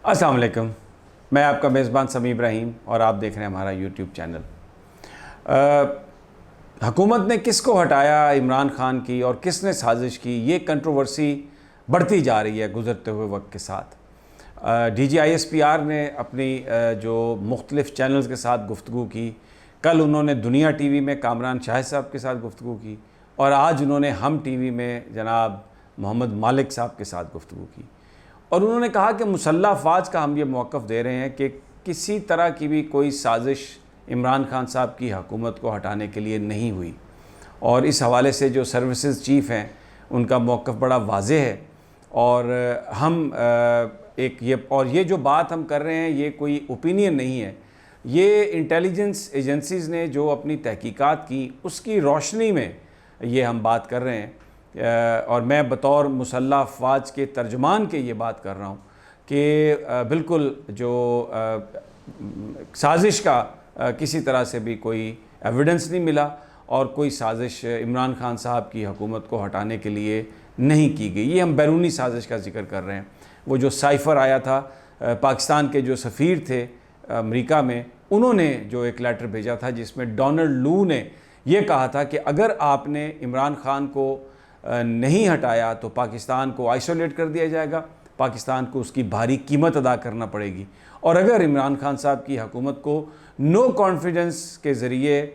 السلام علیکم، میں آپ کا میزبان سمیع ابراہیم اور آپ دیکھ رہے ہیں ہمارا یوٹیوب چینل۔ حکومت نے کس کو ہٹایا عمران خان کی اور کس نے سازش کی، یہ کنٹروورسی بڑھتی جا رہی ہے گزرتے ہوئے وقت کے ساتھ۔ ڈی جی ISPR نے اپنی جو مختلف چینلز کے ساتھ گفتگو کی، کل انہوں نے دنیا ٹی وی میں کامران شاہد صاحب کے ساتھ گفتگو کی اور آج انہوں نے ہم ٹی وی میں جناب محمد مالک صاحب کے ساتھ گفتگو کی، اور انہوں نے کہا کہ مسلح افواج کا ہم یہ موقف دے رہے ہیں کہ کسی طرح کی بھی کوئی سازش عمران خان صاحب کی حکومت کو ہٹانے کے لیے نہیں ہوئی، اور اس حوالے سے جو سروسز چیف ہیں ان کا موقف بڑا واضح ہے۔ اور ہم یہ جو بات ہم کر رہے ہیں یہ کوئی اوپینین نہیں ہے، یہ انٹیلیجنس ایجنسیز نے جو اپنی تحقیقات کی اس کی روشنی میں یہ ہم بات کر رہے ہیں، اور میں بطور مسلح افواج کے ترجمان کے یہ بات کر رہا ہوں کہ بالکل جو سازش کا کسی طرح سے بھی کوئی ایویڈنس نہیں ملا اور کوئی سازش عمران خان صاحب کی حکومت کو ہٹانے کے لیے نہیں کی گئی۔ یہ ہم بیرونی سازش کا ذکر کر رہے ہیں۔ وہ جو سائفر آیا تھا، پاکستان کے جو سفیر تھے امریکہ میں، انہوں نے جو ایک لیٹر بھیجا تھا جس میں ڈونلڈ لو نے یہ کہا تھا کہ اگر آپ نے عمران خان کو نہیں ہٹایا تو پاکستان کو آئسولیٹ کر دیا جائے گا، پاکستان کو اس کی بھاری قیمت ادا کرنا پڑے گی، اور اگر عمران خان صاحب کی حکومت کو نو کانفیڈنس کے ذریعے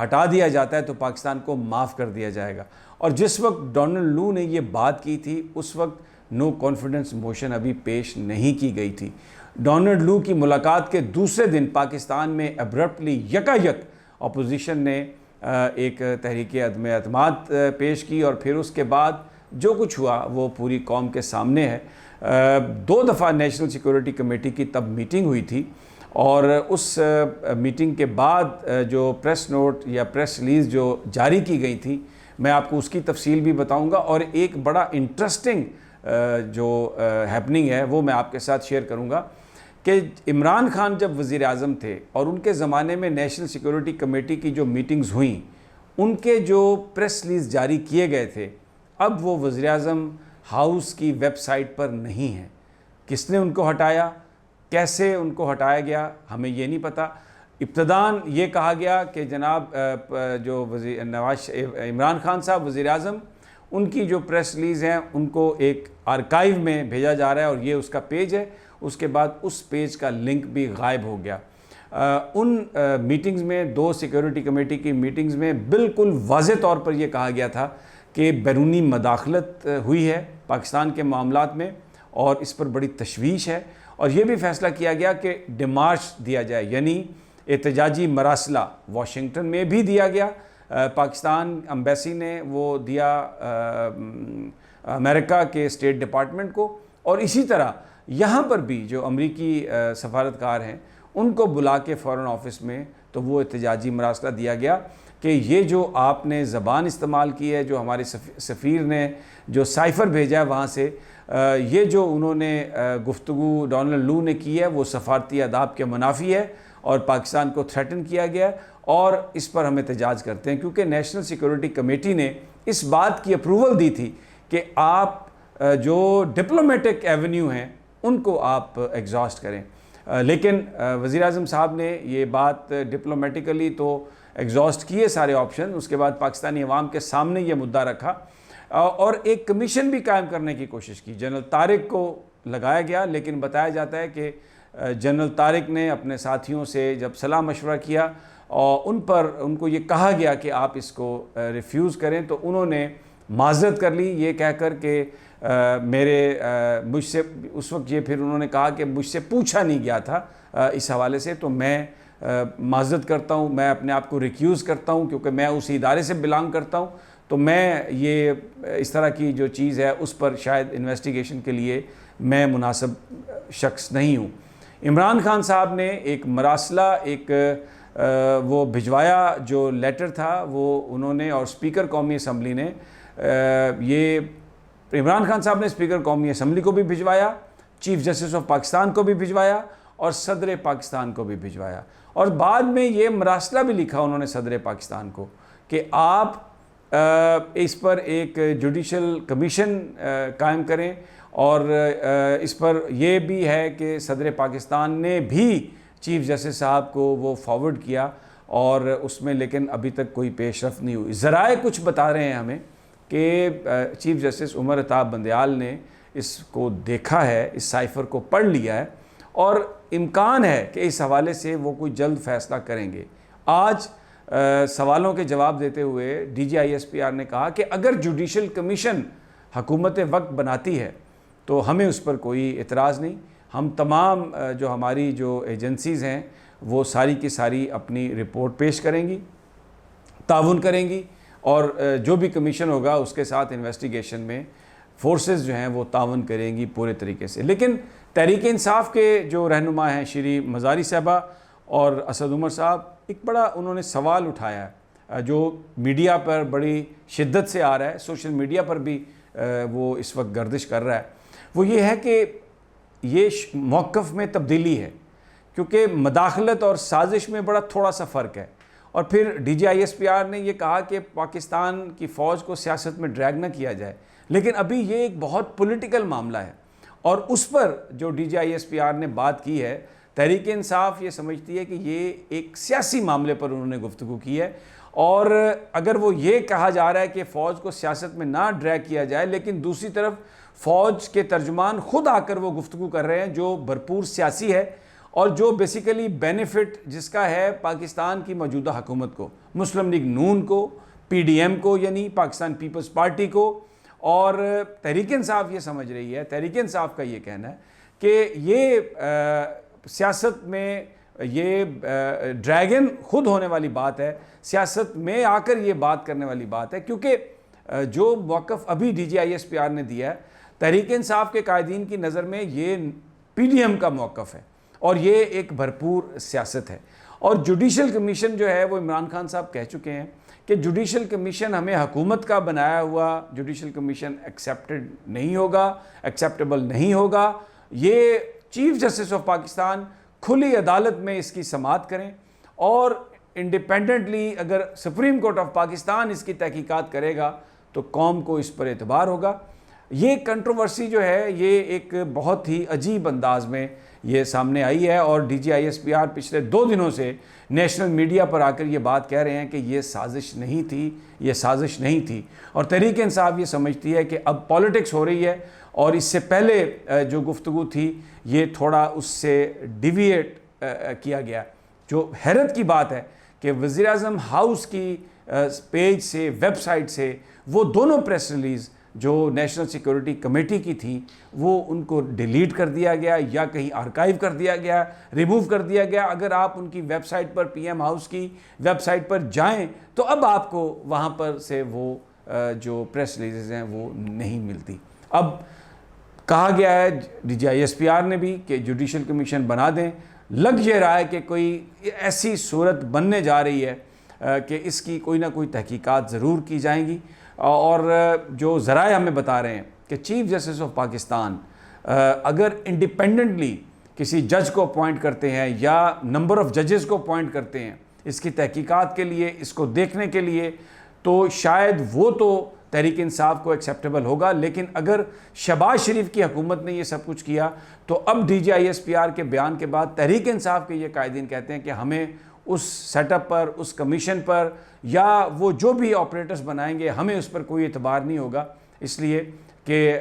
ہٹا دیا جاتا ہے تو پاکستان کو معاف کر دیا جائے گا۔ اور جس وقت ڈونلڈ لو نے یہ بات کی تھی اس وقت نو کانفیڈنس موشن ابھی پیش نہیں کی گئی تھی۔ ڈونلڈ لو کی ملاقات کے دوسرے دن پاکستان میں ابرپٹلی یکایک اپوزیشن نے ایک تحریک عدم اعتماد پیش کی، اور پھر اس کے بعد جو کچھ ہوا وہ پوری قوم کے سامنے ہے۔ 2 دفعہ نیشنل سیکورٹی کمیٹی کی تب میٹنگ ہوئی تھی، اور اس میٹنگ کے بعد جو پریس نوٹ یا پریس ریلیز جو جاری کی گئی تھی، میں آپ کو اس کی تفصیل بھی بتاؤں گا، اور ایک بڑا انٹرسٹنگ جو ہیپننگ ہے وہ میں آپ کے ساتھ شیئر کروں گا کہ عمران خان جب وزیر اعظم تھے اور ان کے زمانے میں نیشنل سیکورٹی کمیٹی کی جو میٹنگز ہوئیں، ان کے جو پریس ریلیز جاری کیے گئے تھے، اب وہ وزیر اعظم ہاؤس کی ویب سائٹ پر نہیں ہیں۔ کس نے ان کو ہٹایا، کیسے ان کو ہٹایا گیا، ہمیں یہ نہیں پتہ۔ ابتداً یہ کہا گیا کہ جناب جو عمران خان صاحب وزیر اعظم، ان کی جو پریس ریلیز ہیں ان کو ایک آرکائیو میں بھیجا جا رہا ہے اور یہ اس کا پیج ہے۔ اس کے بعد اس پیج کا لنک بھی غائب ہو گیا۔ ان میٹنگز میں 2 سیکورٹی کمیٹی کی میٹنگز میں بالکل واضح طور پر یہ کہا گیا تھا کہ بیرونی مداخلت ہوئی ہے پاکستان کے معاملات میں، اور اس پر بڑی تشویش ہے، اور یہ بھی فیصلہ کیا گیا کہ ڈیمارش دیا جائے، یعنی احتجاجی مراسلہ واشنگٹن میں بھی دیا گیا۔ پاکستان امبیسی نے وہ دیا امریکہ کے اسٹیٹ ڈپارٹمنٹ کو، اور اسی طرح یہاں پر بھی جو امریکی سفارتکار ہیں ان کو بلا کے فورن آفس میں تو وہ احتجاجی مراسلہ دیا گیا کہ یہ جو آپ نے زبان استعمال کی ہے، جو ہمارے سفیر نے جو سائفر بھیجا ہے وہاں سے، یہ جو انہوں نے گفتگو ڈونلڈ لو نے کی ہے وہ سفارتی آداب کے منافی ہے، اور پاکستان کو تھریٹن کیا گیا ہے، اور اس پر ہم احتجاج کرتے ہیں کیونکہ نیشنل سیکورٹی کمیٹی نے اس بات کی اپروول دی تھی کہ آپ جو ڈپلومیٹک ایونیو ہیں ان کو آپ ایگزاسٹ کریں، لیکن وزیر اعظم صاحب نے یہ بات ڈپلومیٹیکلی تو ایگزاسٹ کیے سارے آپشن، اس کے بعد پاکستانی عوام کے سامنے یہ مدعا رکھا اور ایک کمیشن بھی قائم کرنے کی کوشش کی۔ جنرل طارق کو لگایا گیا، لیکن بتایا جاتا ہے کہ جنرل طارق نے اپنے ساتھیوں سے جب صلاح مشورہ کیا اور ان کو یہ کہا گیا کہ آپ اس کو ریفیوز کریں، تو انہوں نے معذرت کر لی یہ کہہ کر کہ مجھ سے اس وقت یہ پھر انہوں نے کہا کہ مجھ سے پوچھا نہیں گیا تھا اس حوالے سے، تو میں معذرت کرتا ہوں، میں اپنے آپ کو ریکیوز کرتا ہوں کیونکہ میں اس ادارے سے بلانگ کرتا ہوں، تو میں یہ اس طرح کی جو چیز ہے اس پر شاید انویسٹیگیشن کے لیے میں مناسب شخص نہیں ہوں۔ عمران خان صاحب نے ایک مراسلہ وہ بھجوایا، جو لیٹر تھا وہ انہوں نے، اور اسپیکر قومی اسمبلی نے یہ عمران خان صاحب نے اسپیکر قومی اسمبلی کو بھی بھجوایا، چیف جسٹس آف پاکستان کو بھی بھجوایا، اور صدر پاکستان کو بھی بھجوایا، اور بعد میں یہ مراسلہ بھی لکھا انہوں نے صدر پاکستان کو کہ آپ اس پر ایک جوڈیشل کمیشن قائم کریں، اور اس پر یہ بھی ہے کہ صدر پاکستان نے بھی چیف جسٹس صاحب کو وہ فارورڈ کیا، اور اس میں لیکن ابھی تک کوئی پیش رفت نہیں ہوئی۔ ذرائع کچھ بتا رہے ہیں ہمیں کہ چیف جسٹس عمر عطا بندیال نے اس کو دیکھا ہے، اس سائفر کو پڑھ لیا ہے، اور امکان ہے کہ اس حوالے سے وہ کوئی جلد فیصلہ کریں گے۔ آج سوالوں کے جواب دیتے ہوئے D G I S P R نے کہا کہ اگر جوڈیشل کمیشن حکومت وقت بناتی ہے تو ہمیں اس پر کوئی اعتراض نہیں، ہم تمام جو ہماری جو ایجنسیز ہیں وہ ساری کی ساری اپنی رپورٹ پیش کریں گی، تعاون کریں گی، اور جو بھی کمیشن ہوگا اس کے ساتھ انویسٹیگیشن میں فورسز جو ہیں وہ تعاون کریں گی پورے طریقے سے۔ لیکن تحریک انصاف کے جو رہنما ہیں شری مزاری صاحبہ اور اسد عمر صاحب، ایک بڑا انہوں نے سوال اٹھایا ہے جو میڈیا پر بڑی شدت سے آ رہا ہے، سوشل میڈیا پر بھی وہ اس وقت گردش کر رہا ہے، وہ یہ ہے کہ یہ موقف میں تبدیلی ہے، کیونکہ مداخلت اور سازش میں بڑا تھوڑا سا فرق ہے۔ اور پھر D G I S P R نے یہ کہا کہ پاکستان کی فوج کو سیاست میں ڈریگ نہ کیا جائے، لیکن ابھی یہ ایک بہت پولیٹیکل معاملہ ہے، اور اس پر جو D G I S P R نے بات کی ہے، تحریک انصاف یہ سمجھتی ہے کہ یہ ایک سیاسی معاملے پر انہوں نے گفتگو کی ہے، اور اگر وہ یہ کہا جا رہا ہے کہ فوج کو سیاست میں نہ ڈریگ کیا جائے، لیکن دوسری طرف فوج کے ترجمان خود آ کر وہ گفتگو کر رہے ہیں جو بھرپور سیاسی ہے، اور جو بیسیکلی بینیفٹ جس کا ہے پاکستان کی موجودہ حکومت کو، مسلم لیگ نون کو، پی ڈی ایم کو یعنی پاکستان پیپلز پارٹی کو، اور تحریک انصاف یہ سمجھ رہی ہے، تحریک انصاف کا یہ کہنا ہے کہ یہ سیاست میں یہ ڈریگن خود ہونے والی بات ہے، سیاست میں آ کر یہ بات کرنے والی بات ہے، کیونکہ جو موقف ابھی D G I S P R نے دیا ہے تحریک انصاف کے قائدین کی نظر میں یہ پی ڈی ایم کا موقف ہے، اور یہ ایک بھرپور سیاست ہے۔ اور جوڈیشل کمیشن جو ہے وہ عمران خان صاحب کہہ چکے ہیں کہ جوڈیشل کمیشن ہمیں حکومت کا بنایا ہوا جوڈیشل کمیشن ایکسیپٹڈ نہیں ہوگا، ایکسیپٹیبل نہیں ہوگا، یہ چیف جسٹس آف پاکستان کھلی عدالت میں اس کی سماعت کریں، اور انڈیپینڈنٹلی اگر سپریم کورٹ آف پاکستان اس کی تحقیقات کرے گا تو قوم کو اس پر اعتبار ہوگا۔ یہ کنٹروورسی جو ہے یہ ایک بہت ہی عجیب انداز میں یہ سامنے آئی ہے، اور D G I S P R پچھلے 2 دنوں سے نیشنل میڈیا پر آ کر یہ بات کہہ رہے ہیں کہ یہ سازش نہیں تھی، یہ سازش نہیں تھی، اور تحریک انصاف یہ سمجھتی ہے کہ اب پالیٹکس ہو رہی ہے، اور اس سے پہلے جو گفتگو تھی یہ تھوڑا اس سے ڈیویٹ کیا گیا۔ جو حیرت کی بات ہے کہ وزیر اعظم ہاؤس کی پیج سے، ویب سائٹ سے وہ دونوں پریس ریلیز جو نیشنل سیکورٹی کمیٹی کی تھی وہ ان کو ڈیلیٹ کر دیا گیا، یا کہیں آرکائیو کر دیا گیا، ریموو کر دیا گیا۔ اگر آپ ان کی ویب سائٹ پر، پی ایم ہاؤس کی ویب سائٹ پر جائیں تو اب آپ کو وہاں پر سے وہ جو پریس ریلیزز ہیں وہ نہیں ملتی۔ اب کہا گیا ہے D G I S P R نے بھی کہ جوڈیشل کمیشن بنا دیں، لگ یہ رہا ہے کہ کوئی ایسی صورت بننے جا رہی ہے کہ اس کی کوئی نہ کوئی تحقیقات ضرور کی جائیں گی، اور جو ذرائع ہمیں بتا رہے ہیں کہ چیف جسٹس آف پاکستان اگر انڈیپینڈنٹلی کسی جج کو اپوائنٹ کرتے ہیں یا نمبر آف ججز کو اپوائنٹ کرتے ہیں اس کی تحقیقات کے لیے، اس کو دیکھنے کے لیے، تو شاید وہ تو تحریک انصاف کو ایکسیپٹیبل ہوگا، لیکن اگر شہباز شریف کی حکومت نے یہ سب کچھ کیا تو اب D G I S P R کے بیان کے بعد تحریک انصاف کے یہ قائدین کہتے ہیں کہ ہمیں اس سیٹ اپ پر، اس کمیشن پر، یا وہ جو بھی آپریٹرز بنائیں گے ہمیں اس پر کوئی اعتبار نہیں ہوگا، اس لیے کہ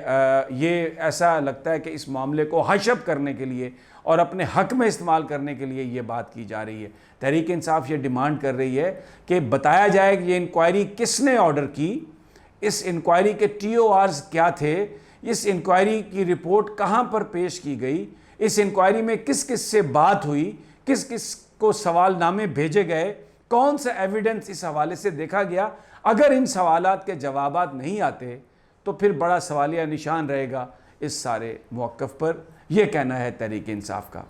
یہ ایسا لگتا ہے کہ اس معاملے کو ہش اپ کرنے کے لیے اور اپنے حق میں استعمال کرنے کے لیے یہ بات کی جا رہی ہے۔ تحریک انصاف یہ ڈیمانڈ کر رہی ہے کہ بتایا جائے کہ یہ انکوائری کس نے آرڈر کی، اس انکوائری کے ٹی او آرز کیا تھے، اس انکوائری کی رپورٹ کہاں پر پیش کی گئی، اس انکوائری میں کس کس سے بات ہوئی، کس کس کو سوال نامے بھیجے گئے، کون سا ایویڈنس اس حوالے سے دیکھا گیا۔ اگر ان سوالات کے جوابات نہیں آتے تو پھر بڑا سوالیہ نشان رہے گا اس سارے موقف پر، یہ کہنا ہے تحریک انصاف کا۔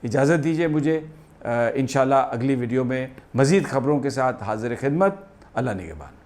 اجازت دیجیے مجھے، انشاءاللہ اگلی ویڈیو میں مزید خبروں کے ساتھ حاضر خدمت۔ اللہ نگہبان۔